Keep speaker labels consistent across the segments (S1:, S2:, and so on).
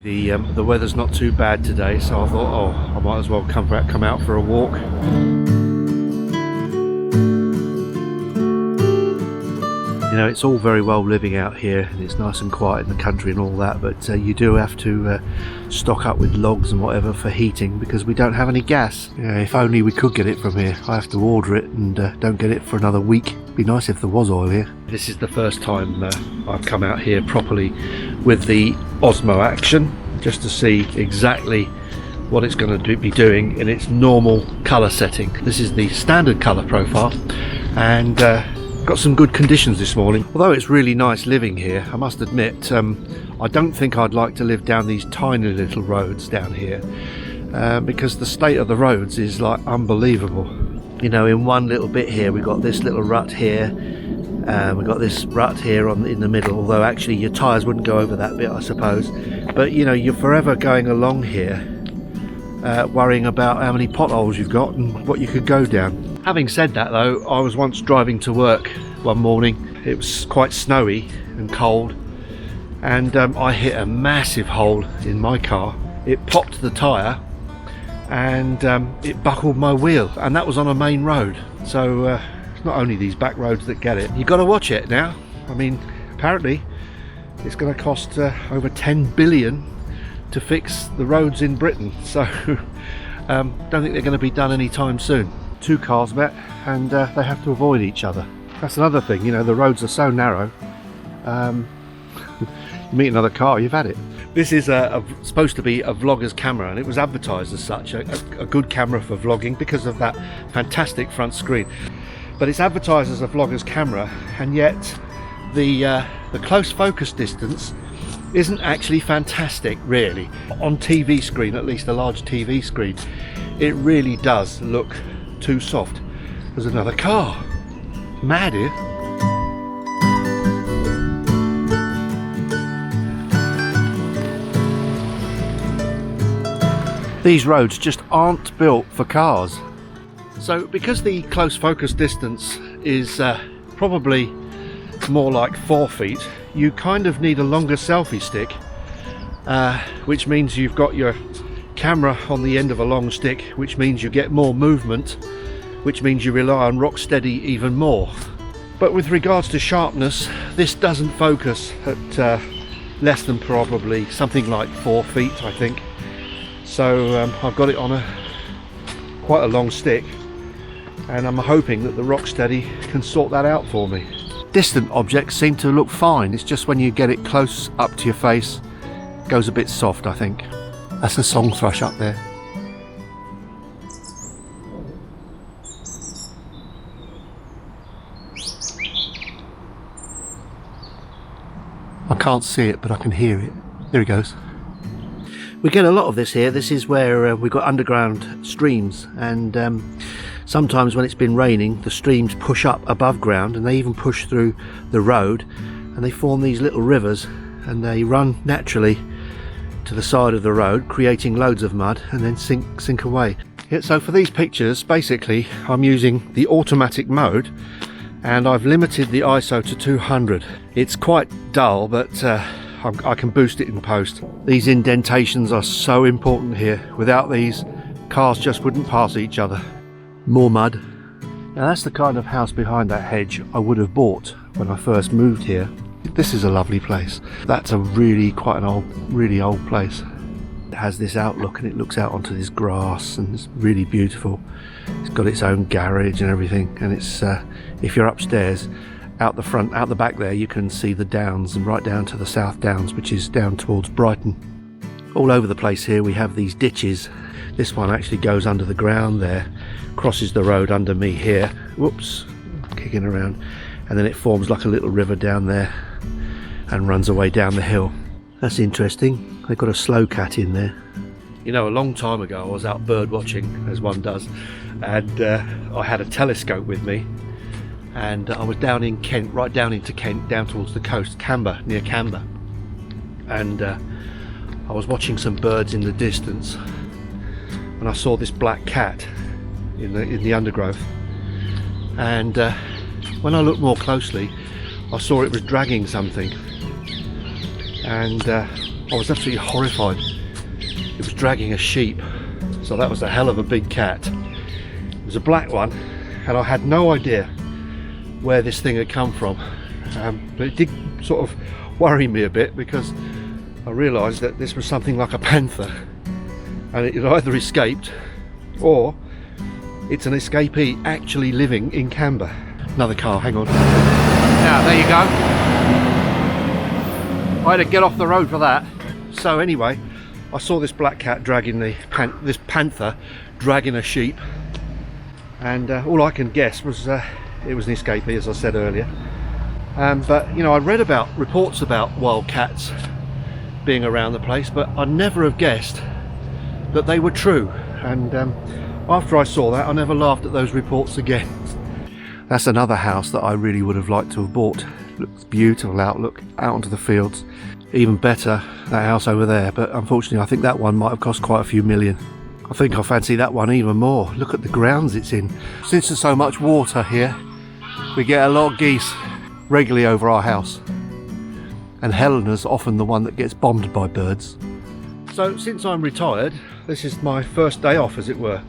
S1: The weather's not too bad today, so I thought, oh, I might as well come out for a walk. You know, it's all very well living out here and it's nice and quiet in the country and all that, but you do have to stock up with logs and whatever for heating because we don't have any gas. If only we could get it from here. I have to order it and don't get it for another week. Be nice if there was oil here. This is the first time I've come out here properly with the Osmo Action, just to see exactly what it's going to be doing in its normal colour setting. This is the standard colour profile, and got some good conditions this morning. Although it's really nice living here, I must admit, I don't think I'd like to live down these tiny little roads down here, because the state of the roads is like unbelievable. You know, in one little bit here we've got this little rut here, we've got this rut here in the middle, although actually your tyres wouldn't go over that bit, I suppose. But you know, you're forever going along here worrying about how many potholes you've got and what you could go down. Having said that though, I was once driving to work one morning. It was quite snowy and cold, and I hit a massive hole in my car. It popped the tyre and it buckled my wheel, and that was on a main road. So it's not only these back roads that get it. You've got to watch it now. I mean, apparently it's going to cost over 10 billion to fix the roads in Britain, so don't think they're going to be done anytime soon. Two cars met and they have to avoid each other. That's another thing, you know, the roads are so narrow. You meet another car, you've had it. This is supposed to be a vlogger's camera, and it was advertised as such, a good camera for vlogging because of that fantastic front screen. But it's advertised as a vlogger's camera, and yet the close focus distance isn't actually fantastic, really. On TV screen, at least a large TV screen, it really does look too soft. There's another car. Mad here. These roads just aren't built for cars. So because the close focus distance is probably more like 4 feet, you kind of need a longer selfie stick, which means you've got your camera on the end of a long stick, which means you get more movement, which means you rely on Rocksteady even more. But with regards to sharpness, this doesn't focus at less than probably something like 4 feet, I think. So I've got it on quite a long stick, and I'm hoping that the Rocksteady can sort that out for me. Distant objects seem to look fine, it's just when you get it close up to your face, it goes a bit soft, I think. That's a song thrush up there. I can't see it, but I can hear it. There he goes. We get a lot of this here. This is where we've got underground streams, and sometimes when it's been raining, the streams push up above ground, and they even push through the road, and they form these little rivers, and they run naturally to the side of the road, creating loads of mud, and then sink away. Yeah, so for these pictures, basically, I'm using the automatic mode, and I've limited the ISO to 200. It's quite dull, but I can boost it in post. These indentations are so important here. Without these, cars just wouldn't pass each other. More mud. Now that's the kind of house behind that hedge I would have bought when I first moved here. This is a lovely place. That's a really old place. It has this outlook, and it looks out onto this grass, and it's really beautiful. It's got its own garage and everything, and it's if you're upstairs, out the back there, you can see the downs, and right down to the South Downs, which is down towards Brighton. All over the place here we have these ditches. This one actually goes under the ground there, crosses the road under me here, whoops, kicking around, and then it forms like a little river down there and runs away down the hill. That's interesting. They've got a slow cat in there. You know, a long time ago I was out bird watching, as one does, and I had a telescope with me, and I was down in Kent, right down into Kent, down towards the coast, Camber, near Camber, and I was watching some birds in the distance, and I saw this black cat in the undergrowth, and when I looked more closely, I saw it was dragging something, and I was absolutely horrified. It was dragging a sheep, so that was a hell of a big cat. It was a black one, and I had no idea where this thing had come from. But it did sort of worry me a bit, because I realised that this was something like a panther, and it had either escaped or it's an escapee actually living in Canberra. Another car, hang on. Now, there you go. I had to get off the road for that. So anyway, I saw this black cat dragging this panther dragging a sheep, and all I can guess was it was an escapee, as I said earlier. But you know, I read about reports about wild cats being around the place, but I'd never have guessed that they were true. And after I saw that, I never laughed at those reports again. That's another house that I really would have liked to have bought. Looks beautiful outlook out onto the fields. Even better, that house over there, but unfortunately I think that one might have cost quite a few million. I think I fancy that one even more. Look at the grounds it's in. Since there's so much water here, we get a lot of geese regularly over our house. And Helena's often the one that gets bombed by birds. So since I'm retired, this is my first day off, as it were.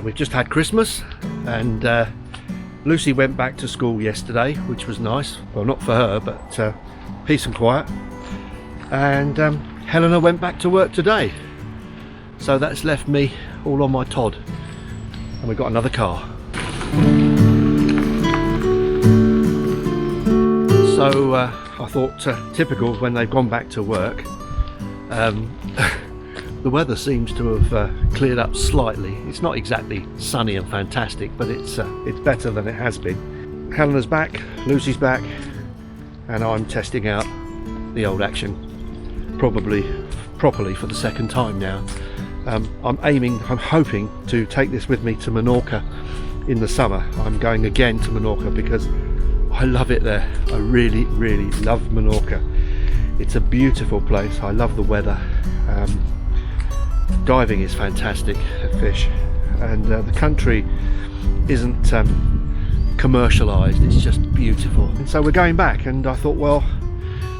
S1: We've just had Christmas, and Lucy went back to school yesterday, which was nice. Well, not for her, but peace and quiet. And Helena went back to work today, so that's left me all on my Todd, and we've got another car. So I thought, typical when they've gone back to work, the weather seems to have cleared up slightly. It's not exactly sunny and fantastic, but it's better than it has been. Helena's back, Lucy's back, and I'm testing out the old Action, probably properly for the second time now. I'm hoping to take this with me to Menorca in the summer. I'm going again to Menorca because I love it there. I really, really love Menorca. It's a beautiful place. I love the weather. Diving is fantastic at fish, and the country isn't commercialised, it's just beautiful. And so we're going back, and I thought, well,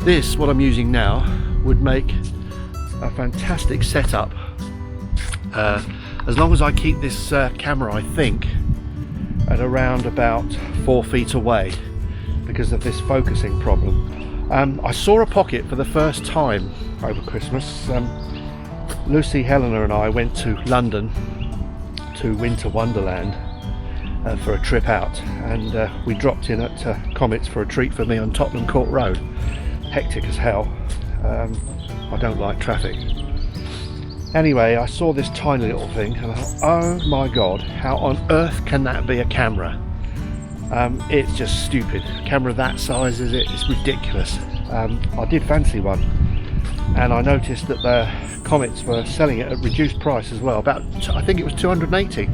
S1: this, what I'm using now, would make a fantastic setup, as long as I keep this camera, I think, at around about 4 feet away because of this focusing problem. I saw a pocket for the first time over Christmas. Lucy, Helena and I went to London to Winter Wonderland for a trip out, and we dropped in at Comets for a treat for me on Tottenham Court Road. Hectic as hell. I don't like traffic. Anyway, I saw this tiny little thing and I thought, oh my god, how on earth can that be a camera? It's just stupid. A camera that size, is it? It's ridiculous. I did fancy one, and I noticed that the Comets were selling it at reduced price as well, about, I think it was 280,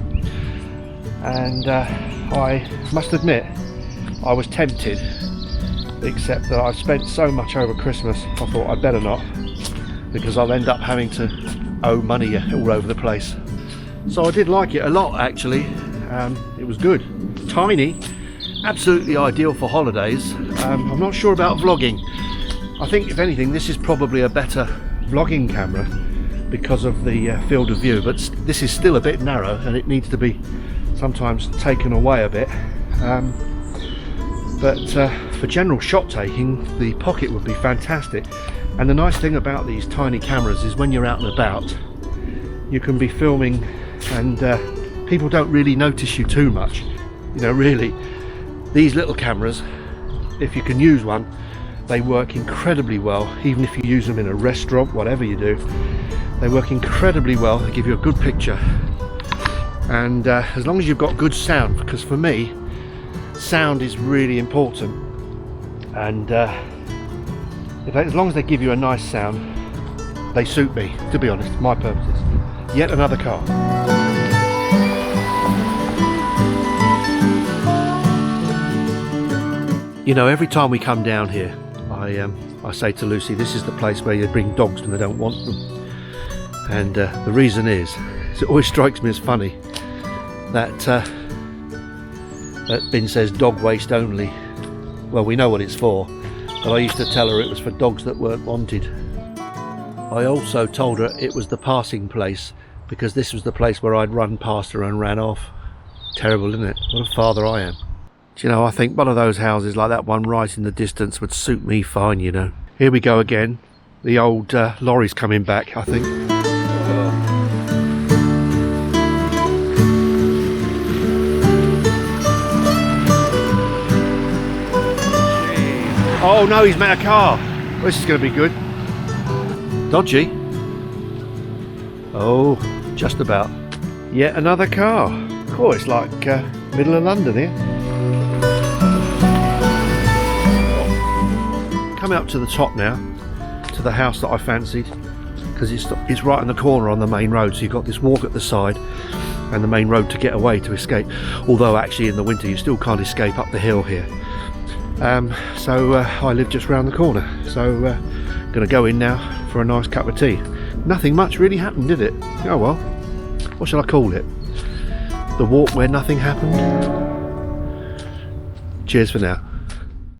S1: and I must admit I was tempted, except that I've spent so much over Christmas, I thought I'd better not, because I'll end up having to owe money all over the place. So I did like it a lot, actually. It was good. Tiny, absolutely ideal for holidays. I'm not sure about vlogging. I think, if anything, this is probably a better vlogging camera because of the field of view, but this is still a bit narrow and it needs to be sometimes taken away a bit. But for general shot taking, the pocket would be fantastic. And the nice thing about these tiny cameras is when you're out and about, you can be filming and people don't really notice you too much. You know, really, these little cameras, if you can use one, they work incredibly well. Even if you use them in a restaurant, whatever you do, they work incredibly well. They give you a good picture, and as long as you've got good sound, because for me sound is really important, and as long as they give you a nice sound, they suit me, to be honest, my purposes. Yet another car. You know, every time we come down here, I say to Lucy, this is the place where you bring dogs when they don't want them. And the reason is, it always strikes me as funny that that bin says dog waste only. Well, we know what it's for, but I used to tell her it was for dogs that weren't wanted. I also told her it was the passing place, because this was the place where I'd run past her and ran off. Terrible, isn't it? What a father I am. Do you know, I think one of those houses like that one right in the distance would suit me fine, you know. Here we go again. The old lorry's coming back, I think. Oh no, he's met a car. This is going to be good. Dodgy. Oh, just about. Yet another car. Oh, it's like middle of London here. Coming up to the top now, to the house that I fancied, because it's right in the corner on the main road, so you've got this walk at the side and the main road to get away, to escape. Although actually in the winter you still can't escape up the hill here. So I live just round the corner, so gonna go in now for a nice cup of tea. Nothing much really happened, did it? Oh well, what shall I call it? The walk where nothing happened? Cheers for now.